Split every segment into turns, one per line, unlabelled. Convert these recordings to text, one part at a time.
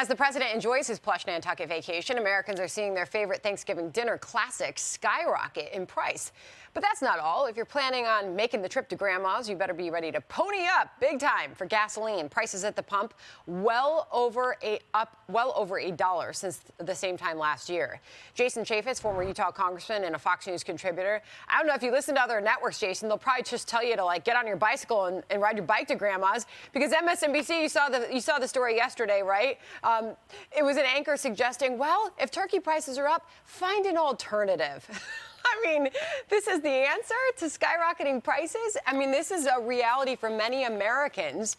As the president enjoys his plush Nantucket vacation, Americans are seeing their favorite Thanksgiving dinner classics skyrocket in price. But that's not all. If you're planning on making the trip to Grandma's, you better be ready to pony up big time for gasoline. Prices at the pump well over $1 since the same time last year. Jason Chaffetz, former Utah congressman and a Fox News contributor. I don't know if you listen to other networks, Jason, they'll probably just tell you to get on your bicycle and ride your bike to Grandma's, because MSNBC, you saw the story yesterday, right? It was an anchor suggesting, well, if turkey prices are up, find an alternative. I mean, this is the answer to skyrocketing prices. I mean, this is a reality for many Americans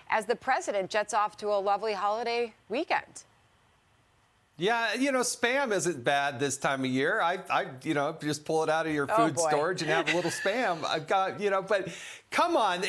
as the president jets off to a lovely holiday weekend.
Yeah, Spam isn't bad this time of year. I just pull it out of your food storage and have a little Spam. I've got, but come on,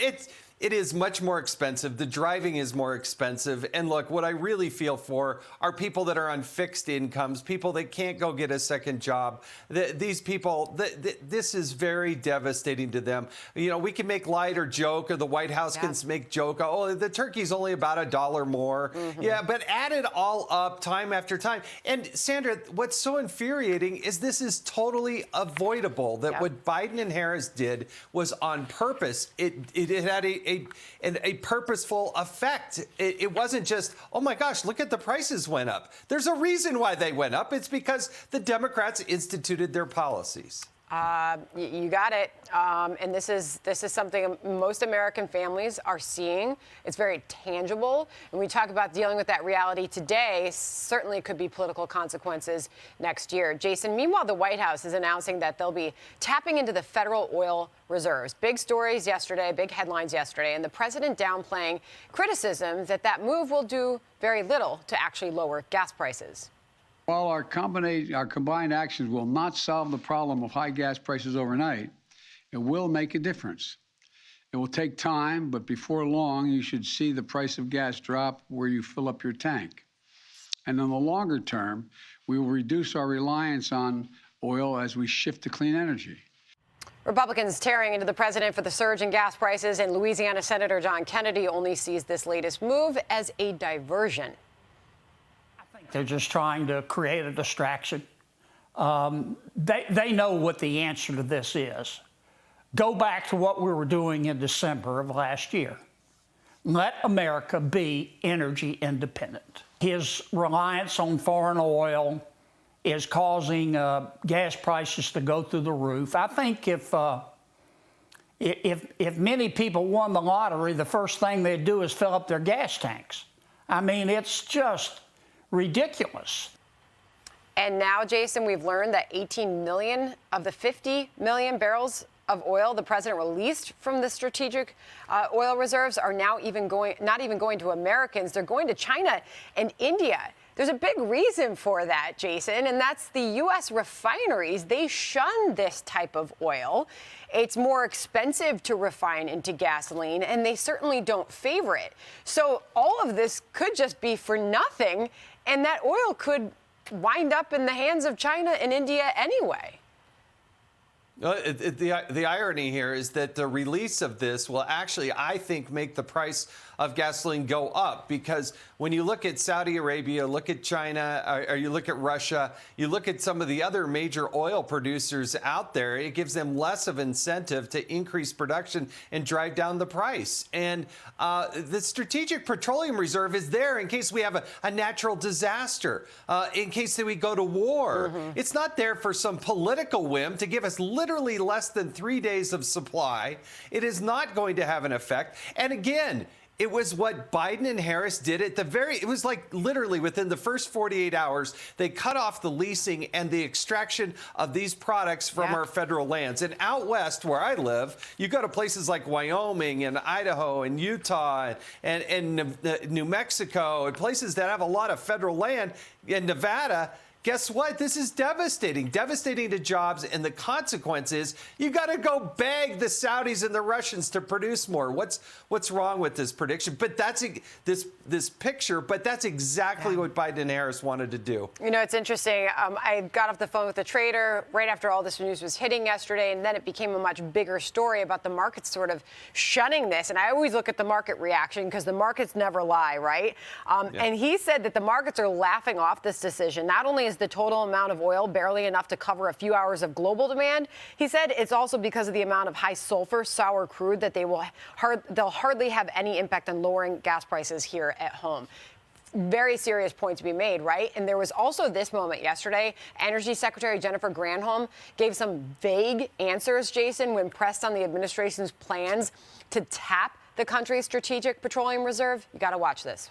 it is much more expensive. The driving is more expensive. And look, what I really feel for are people that are on fixed incomes, people that can't go get a second job. These people, this is very devastating to them. We can make light or joke, or the White House can make joke. Oh, the turkey's only about $1 more. Yeah, but add it all up time after time. And Sandra, what's so infuriating is this is totally avoidable. That what Biden and Harris did was on purpose. It had a purposeful effect. It wasn't just, oh my gosh, look at the prices went up. There's a reason why they went up. It's because the Democrats instituted their policies.
You got it. And this is something most American families are seeing. It's very tangible. And we talk about dealing with that reality today. Certainly could be political consequences next year. Jason, meanwhile, the White House is announcing that they'll be tapping into the federal oil reserves. Big stories yesterday, big headlines yesterday, and the president downplaying criticisms that move will do very little to actually lower gas prices.
While our combined actions will not solve the problem of high gas prices overnight, it will make a difference. It will take time, but before long, you should see the price of gas drop where you fill up your tank. And in the longer term, we will reduce our reliance on oil as we shift to clean energy.
Republicans tearing into the president for the surge in gas prices, and Louisiana Senator John Kennedy only sees this latest move as a diversion.
They're just trying to create a distraction. They know what the answer to this is. Go back to what we were doing in December of last year. Let America be energy independent. His reliance on foreign oil is causing gas prices to go through the roof. I think if many people won the lottery, the first thing they'd do is fill up their gas tanks. I mean, it's just ridiculous.
And now, Jason, we've learned that 18 million of the 50 million barrels of oil the president released from the strategic oil reserves are now not even going to Americans. They're going to China and India. There's a big reason for that, Jason, and that's the U.S. refineries. They shun this type of oil. It's more expensive to refine into gasoline, and they certainly don't favor it. So all of this could just be for nothing, and that oil could wind up in the hands of China and India anyway.
The irony here is that the release of this will actually, I think, make the price of gasoline go up, because when you look at Saudi Arabia, look at China, or you look at Russia, you look at some of the other major oil producers out there, it gives them less of incentive to increase production and drive down the price. And the Strategic Petroleum Reserve is there in case we have a natural disaster, in case that we go to war. It's not there for some political whim to give us literally less than 3 days of supply. It is not going to have an effect. And again, it was what Biden and Harris did at it was like literally within the first 48 hours, they cut off the leasing and the extraction of these products from our federal lands. And out west where I live, you go to places like Wyoming and Idaho and Utah and New Mexico and places that have a lot of federal land, and Nevada. guess what? This is devastating to jobs, and the consequence is you got to go beg the Saudis and the Russians to produce more. What's wrong with this prediction? But that's this picture. But that's exactly what Biden and Harris wanted to do.
You know, it's interesting. I got off the phone with a trader right after all this news was hitting yesterday, and then it became a much bigger story about the markets sort of shunning this. And I always look at the market reaction because the markets never lie, right? And he said that the markets are laughing off this decision. Not only is the total amount of oil barely enough to cover a few hours of global demand, he said it's also because of the amount of high sulfur sour crude that they'll hardly have any impact on lowering gas prices here at home. Very serious point to be made, right? And there was also this moment yesterday. Energy Secretary Jennifer Granholm gave some vague answers, Jason, when pressed on the administration's plans to tap the country's strategic petroleum reserve. You got to watch this.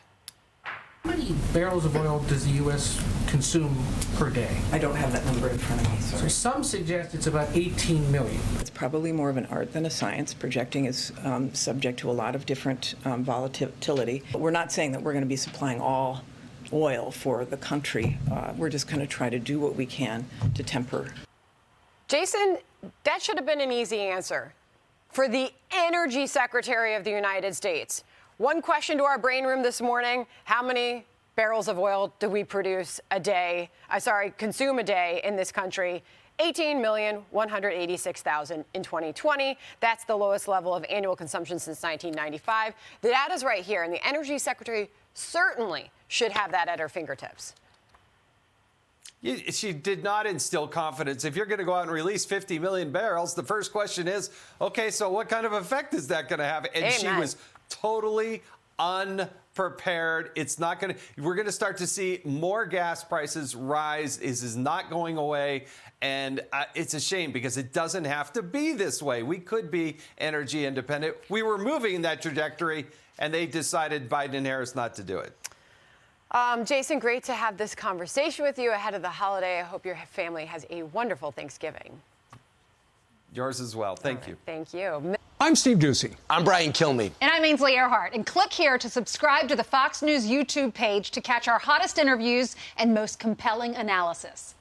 How many barrels of oil does the U.S. consume per day?
I don't have that number in front of me, sorry.
So some suggest it's about 18 million.
It's probably more of an art than a science. Projecting is subject to a lot of different volatility. But we're not saying that we're going to be supplying all oil for the country. We're just going to try to do what we can to temper.
Jason, that should have been an easy answer for the Energy Secretary of the United States. One question to our brain room this morning: how many barrels of oil do we produce a day? Consume a day in this country? 18,186,000 in 2020. That's the lowest level of annual consumption since 1995. The data's right here, and the Energy Secretary certainly should have that at her fingertips.
She did not instill confidence. If you're going to go out and release 50 million barrels, the first question is, okay, so what kind of effect is that going to have? And She was totally unprepared. It's not going to, we're going to start to see more gas prices rise. This is not going away. And it's a shame because it doesn't have to be this way. We could be energy independent. We were moving in that trajectory, and they decided, Biden and Harris, not to do it.
Jason, great to have this conversation with you ahead of the holiday. I hope your family has a wonderful Thanksgiving.
Yours as well. Thank you.
Thank you.
I'm Steve Ducey.
I'm Brian Kilmeade.
And I'm Ainsley Earhart. And click here to subscribe to the Fox News YouTube page to catch our hottest interviews and most compelling analysis.